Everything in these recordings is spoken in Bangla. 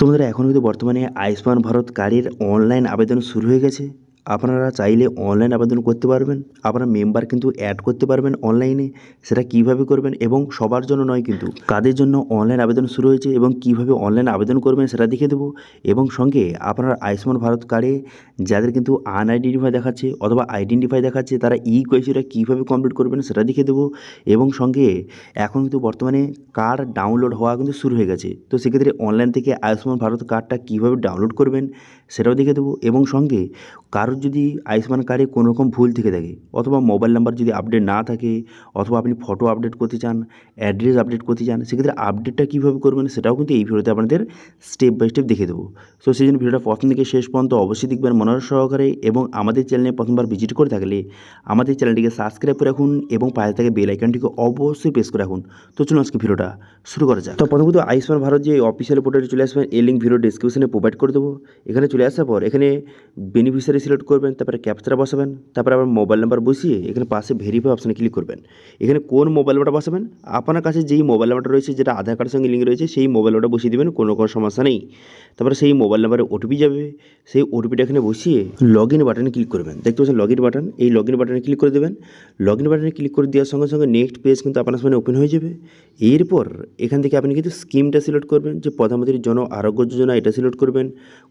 বন্ধুরা এখন কিন্তু বর্তমানে আয়ুষ্মান ভারত কার্ডের অনলাইন আবেদন শুরু হয়ে গেছে। আপনারা চাইলে অনলাইন আবেদন করতে পারবেন। আপনারা মেম্বার কিন্তু অ্যাড করতে পারবেন অনলাইনে। সেটা কীভাবে করবেন এবং সবার জন্য নয়, কিন্তু কাদের জন্য অনলাইন আবেদন শুরু হয়েছে এবং কীভাবে অনলাইন আবেদন করবেন সেটা দেখিয়ে দেবো। এবং সঙ্গে আপনার আয়ুষ্মান ভারত কার্ডে যাদের কিন্তু আনআইডেন্টিফাই দেখাচ্ছে অথবা আইডেন্টিফাই দেখাচ্ছে তারা ইকেওয়াইসিটা কীভাবে কমপ্লিট করবেন সেটা দেখিয়ে দেবো। এবং সঙ্গে এখন কিন্তু বর্তমানে কার্ড ডাউনলোড হওয়া কিন্তু শুরু হয়ে গেছে। তো সেক্ষেত্রে অনলাইন থেকে আয়ুষ্মান ভারত কার্ডটা কীভাবে ডাউনলোড করবেন সেটাও দেখে দেবো। এবং সঙ্গে কারোর যদি আয়ুষ্মান কার্ডে কোনো রকম ভুল থেকে থাকে অথবা মোবাইল নাম্বার যদি আপডেট না থাকে অথবা আপনি ফটো আপডেট করতে চান, অ্যাড্রেস আপডেট করতে চান, সেক্ষেত্রে আপডেটটা কীভাবে করবেন সেটাও কিন্তু এই ভিডিওতে আপনাদের স্টেপ বাই স্টেপ দেখে দেবো। সো সেই জন্য ভিডিওটা প্রথম থেকে শেষ পর্যন্ত অবশ্যই দেখবেন মনোযোগ সহকারে। এবং আমাদের চ্যানেলে প্রথমবার ভিজিট করে থাকলে আমাদের চ্যানেলটিকে সাবস্ক্রাইব করে রাখুন এবং পাশে থেকে বেল আইকনটিকে অবশ্যই প্রেস করে রাখুন। তো চলুন আজকে ভিডিওটা শুরু করা যাক। তো প্রথমত আয়ুষ্মান ভারত যে অফিসিয়াল পোর্টালে চলে আসবেন, এই লিঙ্ক ভিডিও ডিসক্রিপশনে প্রোভাইড করে দেবো। এখানে চলে আসার পর এখানে বেনিফিশিয়ারি সিলেক্ট করবেন, তারপরে ক্যাপচাটা বসাবেন, তারপরে আবার মোবাইল নাম্বার বসিয়ে এখানে পাশে ভেরিফাই অপশানে ক্লিক করবেন। এখানে কোন মোবাইল নাম্বারটা বসাবেন, আপনার কাছে যেই মোবাইল নাম্বারটা রয়েছে যেটা আধার কার্ডের সঙ্গে লিঙ্ক রয়েছে সেই মোবাইল নাম্বারটা বসিয়ে দেবেন, কোনো সমস্যা নেই। তারপরে সেই মোবাইল নাম্বারে ওটিপি যাবে, সেই ওটিপিটা এখানে বসিয়ে লগ ইন বাটনে ক্লিক করবেন। দেখতে পাচ্ছেন লগ ইন বাটন, এই লগ ইন বাটনে ক্লিক করে দেবেন। লগ ইন বাটনে ক্লিক করে দেওয়ার সঙ্গে সঙ্গে নেক্সট পেজ কিন্তু আপনার সামনে ওপেন হয়ে যাবে। এরপর এখান থেকে আপনি কিন্তু স্কিমটা সিলেক্ট করবেন, যে প্রধানমন্ত্রী জন আরোগ্য যোজনা এটা সিলেক্ট করবেন।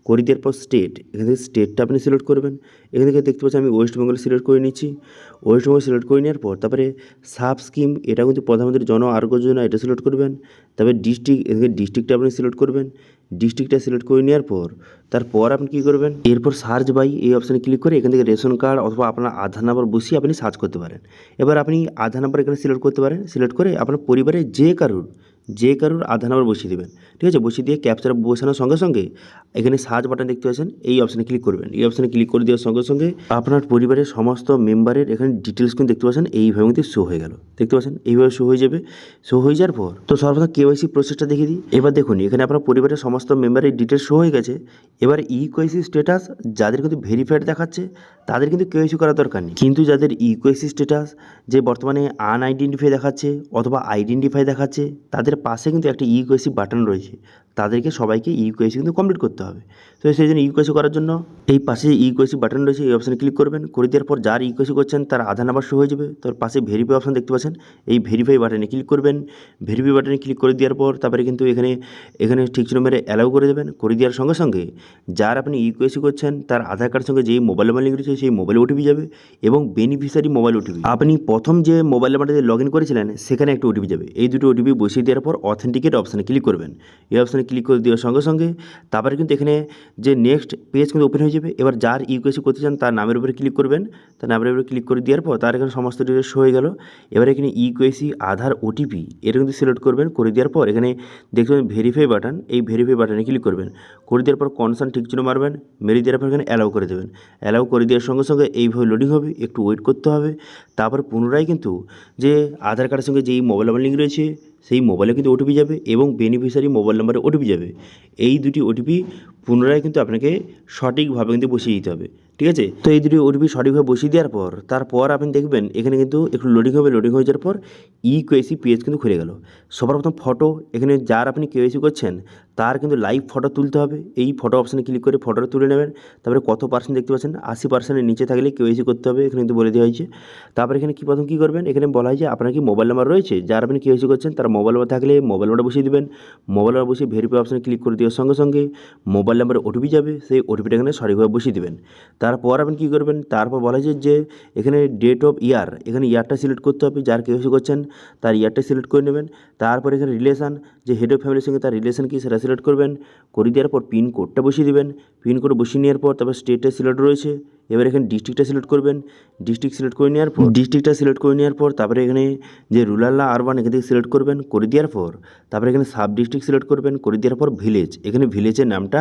করে দেওয়ার পর স্টেট, এখান থেকে স্টেটটা আপনি সিলেক্ট করবেন। এখান থেকে দেখতে পাচ্ছেন আমি ওয়েস্ট বেঙ্গল সিলেক্ট করে নিচ্ছি। ওয়েস্ট বেঙ্গল সিলেক্ট করে নেওয়ার পর তারপরে সাব স্কিম, এটা কিন্তু প্রধানমন্ত্রী জন আরোগ্য যোজনা এটা সিলেক্ট করবেন। তারপরে ডিস্ট্রিক্ট, এখানে ডিস্ট্রিক্টটা আপনি সিলেক্ট করবেন। ডিস্ট্রিক্টটা সিলেক্ট করে নেওয়ার পর তারপর আপনি কী করবেন, এরপর সার্চ বাই এই অপশানে ক্লিক করে এখান থেকে রেশন কার্ড অথবা আপনার আধার নাম্বার বসিয়ে আপনি সার্চ করতে পারেন। এবার আপনি আধার নাম্বার এখানে সিলেক্ট করতে পারেন। সিলেক্ট করে আপনার পরিবারের যে কারুর আধার নাম্বার বসিয়ে দেবেন। ঠিক আছে, বসিয়ে দিয়ে ক্যাপচার বসানোর সঙ্গে সঙ্গে এখানে সার্চ বাটন দেখতে পাচ্ছেন, এই অপশানে ক্লিক করবেন। এই অপশানে ক্লিক করে দেওয়ার সঙ্গে সঙ্গে আপনার পরিবারের সমস্ত মেম্বারের এখানে ডিটেলস কিন্তু দেখতে পাচ্ছেন এইভাবে কিন্তু শো হয়ে গেল। দেখতে পাচ্ছেন এইভাবে শো হয়ে যাবে। শো হয়ে যাওয়ার পর তো সর্বপ্রথম কেওয়াইসি প্রসেসটা দেখিয়ে দিই। এবার দেখুন এখানে আপনার পরিবারের সমস্ত মেম্বারের ডিটেলস শো হয়ে গেছে। এবার ইকেওয়াইসি স্ট্যাটাস যাদের কিন্তু ভেরিফাইড দেখাচ্ছে তাদের কিন্তু কেওয়াইসি করার দরকার নেই, কিন্তু যাদের ইকেওয়াইসি স্ট্যাটাস যে বর্তমানে আনআইডেন্টিফাই দেখাচ্ছে অথবা আইডেন্টিফাই দেখাচ্ছে তাদের পাশে কিন্তু একটা ইকেওয়াইসি বাটন রয়েছে, তাদেরকে সবাইকে ইকেওয়াইসি কিন্তু কমপ্লিট করতে হবে। তো সেই জন্য ইকেওয়াইসি করার জন্য এই পাশে যে ইকেওয়াইসি বাটন রয়েছে এই অপশানে ক্লিক করবেন। করে দেওয়ার পর যার ইকেওয়াইসি করছেন তার আধার নাম্বার শো হয়ে যাবে। তার পাশে ভেরিফাই অপশান দেখতে পাচ্ছেন, এই ভেরিফাই বাটনে ক্লিক করবেন। ভেরিফাই বাটনে ক্লিক করে দেওয়ার পর তারপরে কিন্তু এখানে ঠিক ছিল মেরে অ্যালাউ করে দেবেন। করে দেওয়ার সঙ্গে সঙ্গে যার আপনি ইকেওয়াইসি করছেন তার আধার কার্ডের সঙ্গে যেই মোবাইল নাম্বার লিঙ্ক রয়েছে সেই মোবাইল ওটিপি যাবে এবং বেনিফিশিয়ারি মোবাইল ওটিপি আপনি প্রথম যে মোবাইল নাম্বারটা দিয়ে লগ ইন করেছিলেন সেখানে একটা ওটিপি যাবে। এই দুটো ওটিপি বসিয়ে দেওয়ার পর অথেন্টিকেট অপশানে ক্লিক করবেন। এই অপশানে ক্লিক করে দেওয়ার সঙ্গে সঙ্গে তারপরে কিন্তু এখানে যে নেক্সট পেজ কিন্তু ওপেন হয়ে যাবে। এবার যার ইকেওয়াইসি করতে চান তার নামের উপরে ক্লিক করবেন। তার নামের উপরে ক্লিক করে দেওয়ার পর তার এখানে সমস্ত ডিটেলস শো হয়ে গেল। এবার এখানে ইকেওয়াইসি আধার ওটিপি এটা কিন্তু সিলেক্ট করবেন। করে দেওয়ার পর এখানে দেখতে পাবেন ভেরিফাই বাটন, এই ভেরিফাই বাটনে ক্লিক করবেন। করে দেওয়ার পর কনসার্ন ঠিক চিহ্ন মারবেন, মেরে দেওয়ার পর এখানে অ্যালাউ করে দেবেন। অ্যালাউ করে দেওয়ার সঙ্গে সঙ্গে এইভাবে লোডিং হবে, একটু ওয়েট করতে হবে। তারপর পুনরায় কিন্তু যে আধার কার্ডের সঙ্গে যেই মোবাইল নাম্বার লিঙ্ক রয়েছে সেই মোবাইলে কিন্তু ওটিপি যাবে এবং বেনিফিশিয়ারি মোবাইল নাম্বারে ওটিপি যাবে। এই দুটি ওটিপি পুনরায় কিন্তু আপনাকে সঠিকভাবে কিন্তু বসিয়ে দিতে হবে। ঠিক আছে, তো এই দুটি ওটিপি সঠিকভাবে বসিয়ে দেওয়ার পর তারপর আপনি দেখবেন এখানে কিন্তু একটু লোডিং হবে। লোডিং হয়ে যাওয়ার পর ইকেওয়াইসি পেজ কিন্তু খুলে গেল। সবার প্রথম ফটো, এখানে যার আপনি কেওয়াইসি করছেন তার কিন্তু লাইভ ফটো তুলতে হবে। এই ফটো অপশানে ক্লিক করে ফটোটা তুলে নেবেন। তারপরে কত পার্সেন্ট দেখতে পাচ্ছেন, 80%-এর নিচে থাকলে কেওয়াইসি করতে হবে, এখানে কিন্তু বলে দেওয়া হয়েছে। তারপরে এখানে প্রথম কী করবেন, এখানে বলা হয় যে আপনার কি মোবাইল নাম্বার রয়েছে, যার আপনি কেওয়াইসি করছেন তার মোবাইল নাম্বার থাকলে মোবাইল নাম্বার বসিয়ে দেবেন। মোবাইল নাম্বার বসিয়ে ভেরিফাই অপশানে ক্লিক করে দেওয়ার সঙ্গে সঙ্গে মোবাইল নাম্বারে ওটিপি যাবে, সেই ওটিপিটা এখানে সঠিকভাবে বসিয়ে দেবেন। তারপর আপনি কী করবেন, তারপর বলা হয়েছে যে এখানে ডেট অফ ইয়ার, এখানে ইয়ারটা সিলেক্ট করতে হবে, যার কেওয়াইসি করছেন তার ইয়ারটা সিলেক্ট করে নেবেন। তারপর এখানে রিলেশান, যে হেড অফ ফ্যামিলির সঙ্গে তার রিলেশন কী সেটা সিলেক্ট করবেন। করে দেওয়ার পর পিন কোডটা বসিয়ে দেবেন। পিন কোড বসিয়ে নেওয়ার পর তারপর স্টেটটা সিলেক্ট রয়েছে। এবার এখানে ডিস্ট্রিক্টটা সিলেক্ট করবেন। ডিস্ট্রিক্ট সিলেক্ট করে নেওয়ার পর তারপরে এখানে যে রুরাল না আরবান এখান থেকে সিলেক্ট করবেন। করে দেওয়ার পর তারপরে এখানে সাব ডিস্ট্রিক্ট সিলেক্ট করবেন। করে দেওয়ার পর ভিলেজ, এখানে ভিলেজের নামটা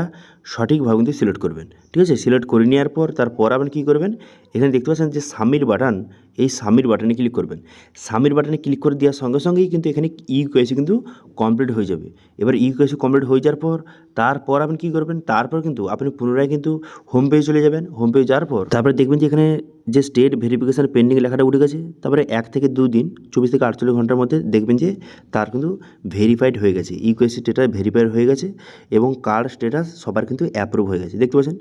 সঠিকভাবে কিন্তু সিলেক্ট করবেন। ঠিক আছে, সিলেক্ট করে নেওয়ার পর তারপর আপনি কী করবেন, এখানে দেখতে পাচ্ছেন যে সাবমিট বাটন, এই সাবমিট বাটনে ক্লিক করবেন। সাবমিট বাটনে ক্লিক করে দেওয়ার সঙ্গে সঙ্গেই কিন্তু এখানে ইকেওয়াইসি কিন্তু কমপ্লিট হয়ে যাবে। এবার ইকেওয়াইসি কমপ্লিট হয়ে যাওয়ার পর তারপর আপনি কী করবেন, তারপর কিন্তু আপনি পুনরায় কিন্তু হোম পেজে চলে যাবেন। হোম পেজে যাওয়ার পর তারপরে দেখবেন যে এখানে যে স্টেট ভেরিফিকেশান পেন্ডিং লেখাটা উঠে গেছে, তারপরে 1 থেকে 2 দিন 24 থেকে 48 ঘন্টার মধ্যে দেখবেন যে তার কিন্তু ভেরিফাইড হয়ে গেছে, ইউকেওয়াইসি স্টেটাস ভেরিফাইড হয়ে গেছে এবং কার্ড স্টেটাস সবার কিন্তু অ্যাপ্রুভ হয়ে গেছে, দেখতে পাচ্ছেন।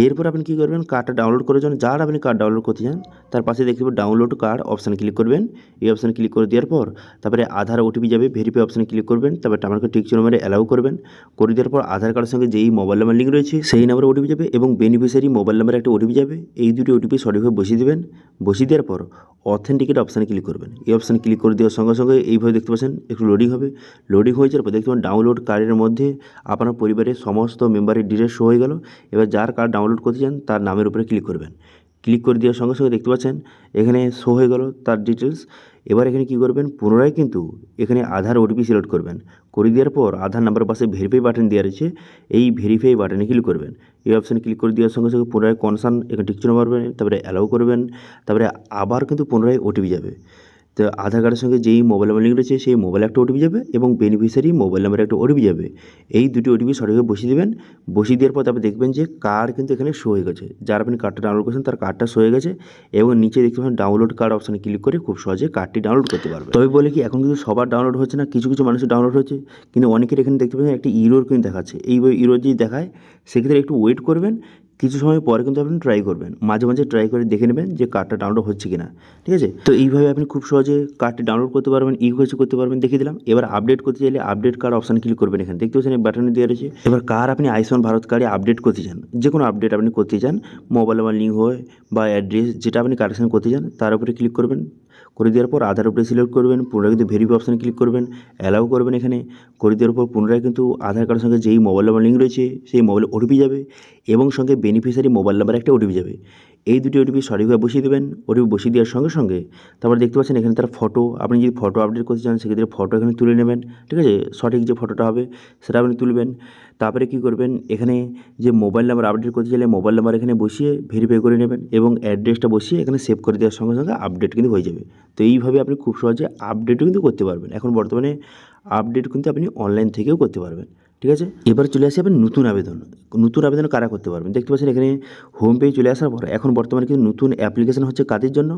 এরপর আপনি কী করবেন, কার্ডটা ডাউনলোড করার জন্য যার আপনি কার্ড ডাউনলোড করতে চান তার পাশে দেখতে পাবেন ডাউনলোড কার্ড অপশানে ক্লিক করবেন। এই অপশানে ক্লিক করে দেওয়ার পর তারপরে আধার ওটিপি যাবে, ভেরিফাই অপশানে ক্লিক করবেন, তারপরে আমাকে টিক চিহ্ন মেরে অ্যালাউ করবেন। করে দেওয়ার পর আধার কার্ডের সঙ্গে যেই মোবাইল নাম্বার লিঙ্ক রয়েছে সেই নাম্বারে ওটিপি যাবে এবং বেনিফিশিয়ারি মোবাইল নাম্বারে একটা ওটিপি যাবে। এই দুটি ওটিপি সঠিকভাবে বসিয়ে দেবেন। বসিয়ে দেওয়ার পর অথেন্টিকেট অপশানে ক্লিক করবেন। এই অপশানে ক্লিক করে দেওয়ার সঙ্গে সঙ্গে এইভাবে দেখতে পাচ্ছেন একটু লোডিং হবে। লোডিং হয়ে যাওয়ার পর দেখতে পাবেন ডাউনলোড কার্ডের মধ্যে আপনার পরিবারের সমস্ত মেম্বারের ডিটেলস শো হয়ে গেল। এবার যার কার্ড ডাউনলোড করতে চান তার নামের উপরে ক্লিক করবেন। ক্লিক করে দেওয়ার সঙ্গে সঙ্গে দেখতে পাচ্ছেন এখানে শো হয়ে গেল তার ডিটেলস। এবার এখানে কী করবেন, পুনরায় কিন্তু এখানে আধার ওটিপি সিলেক্ট করবেন। করে দেওয়ার পর আধার নাম্বার পাশে ভেরিফাই বাটন দেওয়া রয়েছে, এই ভেরিফাই বাটনে ক্লিক করবেন। এই অপশানে ক্লিক করে দেওয়ার সঙ্গে সঙ্গে পুনরায় কনসার্ন এখানে টিক চিহ্ন মারবেন, তারপরে অ্যালাউ করবেন, তারপরে আবার কিন্তু পুনরায় ওটিপি যাবে। তো আধার কার্ডের সঙ্গে যেই মোবাইল নাম্বার লিঙ্ক রয়েছে সেই মোবাইলে একটা ওটিপি যাবে এবং বেনিফিশিয়ারি মোবাইল নাম্বারে একটা ওটিপি যাবে। এই দুটি ওটিপি সঠিকভাবে বসিয়ে দেবেন। বসিয়ে দেওয়ার পর তারপর দেখবেন যে কার্ড কিন্তু এখানে শো হয়ে গেছে, যার আপনি কার্ডটা ডাউনলোড করেছেন তার কার্ডটা শো হয়ে গেছে এবং নিচে দেখতে পাবেন ডাউনলোড কার্ড অপশানে ক্লিক করে খুব সহজে কার্ডটি ডাউনলোড করতে পারবেন। তবে বলে কি এখন কিন্তু সবার ডাউনলোড হচ্ছে না, কিছু কিছু মানুষের ডাউনলোড হচ্ছে, কিন্তু অনেকের এখানে দেখতে পাচ্ছেন একটি ইরোর কিন্তু দেখাচ্ছে। এইভাবে ইরোর যদি দেখায় সেক্ষেত্রে একটু ওয়েট করবেন, কিছু সময় পরে কিন্তু আপনি ট্রাই করবেন, মাঝে মাঝে ট্রাই করে দেখে নেবেন যে কার্ডটা ডাউনলোড হচ্ছে কিনা, ঠিক আছে। তো এইভাবে আপনি খুব সহজে কার্ডটি ডাউনলোড করতে পারবেন, ইউকেওয়াইসি করতে পারবেন, দেখিয়ে দিলাম। এবার আপডেট করতে চাইলে আপডেট কার্ড অপশান ক্লিক করবেন, এখানে দেখতে পাচ্ছেন এই বাটনে দেওয়া রয়েছে। এবার কার আপনি আয়ুষ্মান ভারত কার্ডে আপডেট করতে চান, যে কোনো আপডেট আপনি করতে চান, মোবাইল নাম্বার লিঙ্ক হয় বা অ্যাড্রেস যেটা আপনি কারেকশন করতে চান তার উপরে ক্লিক করবেন। করে দেওয়ার পর আধার উপরে সিলেক্ট করবেন, পুনরায় কিন্তু ভেরিফাই অপশানে ক্লিক করবেন, অ্যালাউ করবেন। এখানে করে দেওয়ার পর পুনরায় কিন্তু আধার কার্ডের সঙ্গে যেই মোবাইল নাম্বার লিঙ্ক রয়েছে সেই মোবাইলে ওটিপি যাবে এবং সঙ্গে বেনিফিশিয়ারি মোবাইল নাম্বারে একটা ওটিপি যাবে। এই দুটি ওটিপি সঠিকভাবে বসিয়ে দেবেন। ওটিপি বসিয়ে দেওয়ার সঙ্গে সঙ্গে তারপর দেখতে পাচ্ছেন এখানে তার ফটো, আপনি যদি ফটো আপডেট করতে চান সেক্ষেত্রে ফটো এখানে তুলে নেবেন, ঠিক আছে, সঠিক যে ফটোটা হবে সেটা আপনি তুলবেন। তারপরে কী করবেন, এখানে যে মোবাইল নাম্বার আপডেট করতে চাইলে মোবাইল নাম্বার এখানে বসিয়ে ভেরিফাই করে নেবেন এবং অ্যাড্রেসটা বসিয়ে এখানে সেভ করে দেওয়ার সঙ্গে সঙ্গে আপডেট কিন্তু হয়ে যাবে। তো এইভাবে আপনি খুব সহজে আপডেটও কিন্তু করতে পারবেন। এখন বর্তমানে আপডেট কিন্তু আপনি অনলাইন থেকেও করতে পারবেন, ঠিক আছে। এবার চলে আসি আপনি নতুন আবেদন। নতুন আবেদন কারা করতে পারবেন, দেখতে পাচ্ছেন এখানে হোম পেজ চলে আসার পর এখন বর্তমানে কিন্তু নতুন অ্যাপ্লিকেশন হচ্ছে কাদের জন্য,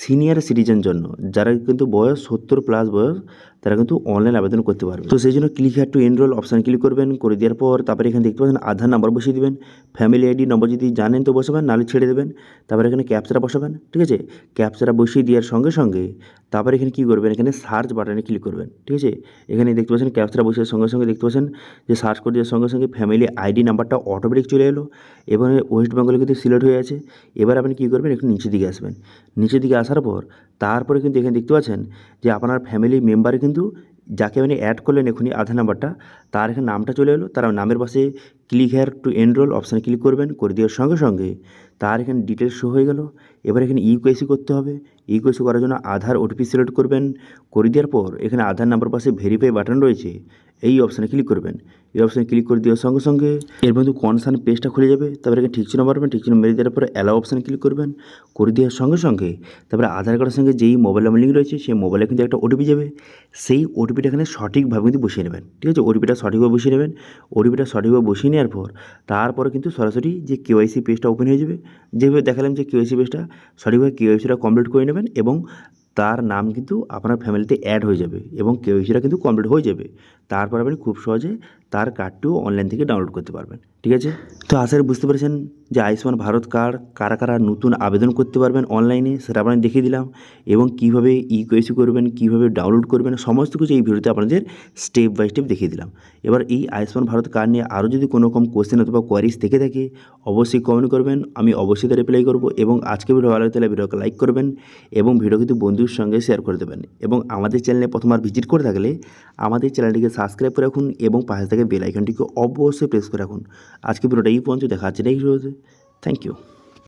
সিনিয়র সিটিজেন জন্য, যারা কিন্তু বয়স 70+ বয়স তারা কিন্তু অনলাইন আবেদন করতে পারবে। তো সেই জন্য click here to enroll option click করবেন। করে দেওয়ার পর তারপরে এখানে দেখতে পাচ্ছেন আধার নাম্বার বসিয়ে দেবেন, ফ্যামিলি আইডি নম্বর যদি জানেন তো বসাবেন, নাহলে ছেড়ে দেবেন। তারপরে এখানে ক্যাপচাটা বসাবেন, ঠিক আছে। ক্যাপচাটা বসিয়ে দেওয়ার সঙ্গে সঙ্গে তারপরে এখানে কী করবেন, এখানে সার্চ বাটনে ক্লিক করবেন, ঠিক আছে। এখানে দেখতে পাচ্ছেন ক্যাপচাটা বসার সঙ্গে সঙ্গে দেখতে পাচ্ছেন যে সার্চ করে দেওয়ার সঙ্গে সঙ্গে ফ্যামিলি আইডি নাম্বারটা অটোমেটিক চলে এলো এবং ওয়েস্ট বেঙ্গলে কিন্তু সিলেক্ট হয়ে আছে। এবার আপনি কী করবেন, একটু নিচের দিকে আসবেন। নিচের দিকে আসার পর তারপরে কিন্তু এখানে দেখতে পাচ্ছেন যে আপনার ফ্যামিলি মেম্বারে কিন্তু যাকে আপনি অ্যাড করলেন এখনই আধার নাম্বারটা, তার এখানে নামটা চলে এলো। তার নামের পাশে ক্লিক হেয়ার টু এনরোল অপশানে ক্লিক করবেন। করে দেওয়ার সঙ্গে সঙ্গে তার এখানে ডিটেলস শো হয়ে গেল। এবার এখানে ইউকেওয়াইসি করতে হবে। ইউকেওয়াইসি করার জন্য আধার ওটিপি সিলেক্ট করবেন। করে দেওয়ার পর এখানে আধার নাম্বার পাশে ভেরিফাই বাটন রয়েছে, এই অপশানে ক্লিক করবেন। এই অপশানে ক্লিক করে দেওয়ার সঙ্গে সঙ্গে এর মধ্যে কনসার্ন পেজটা খুলে যাবে। তারপরে এখানে ঠিক চিহ্ন মারবেন, ঠিক চিহ্ন মেরে দেওয়ার পরে অ্যালাউ অপশানে ক্লিক করবেন। করে দেওয়ার সঙ্গে সঙ্গে তারপরে আধার কার্ডের সঙ্গে যেই মোবাইল নাম্বার লিঙ্ক রয়েছে সেই মোবাইলে কিন্তু একটা ওটিপি যাবে। সেই ওটিপিটা এখানে সঠিকভাবে কিন্তু বসিয়ে নেবেন, ঠিক আছে। ওটিপিটা সঠিকভাবে বসিয়ে নেবেন। ওটিপিটা সঠিকভাবে বসিয়ে নেওয়ার পর তারপরে কিন্তু সরাসরি যে কেওয়াইসি পেজটা ওপেন হয়ে যাবে। যেভাবে দেখালাম যে কেওয়াইসি পেজটা সঠিকভাবে কেওয়াইসিটা কমপ্লিট করে নেবেন এবং তার নাম কিন্তু আপনার ফ্যামিলিতে অ্যাড হয়ে যাবে এবং কেওয়াইসিটা কিন্তু কমপ্লিট হয়ে যাবে। তারপর আপনি খুব সহজে তার কার্ডটিও অনলাইন থেকে ডাউনলোড করতে পারবেন, ঠিক আছে। তো আশা করি বুঝতে পেরেছেন যে আয়ুষ্মান ভারত কার্ড কারা কারা নতুন আবেদন করতে পারবেন অনলাইনে, সেটা আপনাদের দেখিয়ে দিলাম এবং কীভাবে ইকেওয়াইসি করবেন, কীভাবে ডাউনলোড করবেন, সমস্ত কিছু এই ভিডিওতে আপনাদের স্টেপ বাই স্টেপ দেখিয়ে দিলাম। এবার এই আয়ুষ্মান ভারত কার্ড নিয়ে আরও যদি কোনো রকম কোশ্চেন অথবা কোয়ারিজ থেকে থাকে অবশ্যই কমেন্ট করবেন, আমি অবশ্যই তার রিপ্লাই করব। এবং আজকে ভিডিও ভালো লাগলে ভিডিওকে লাইক করবেন এবং ভিডিও কিন্তু বন্ধুর সঙ্গে শেয়ার করে দেবেন। এবং আমাদের চ্যানেলে প্রথমবার ভিজিট করে থাকলে আমাদের চ্যানেলটিকে সাবস্ক্রাইব করে রাখুন এবং পাশে থেকে বেল আইকনটিকে অবশ্যই প্রেস করে রাখুন। আজকে ভিডিওটা এই পর্যন্ত, দেখা হচ্ছে নেক্সট ভিডিওতে। Thank you.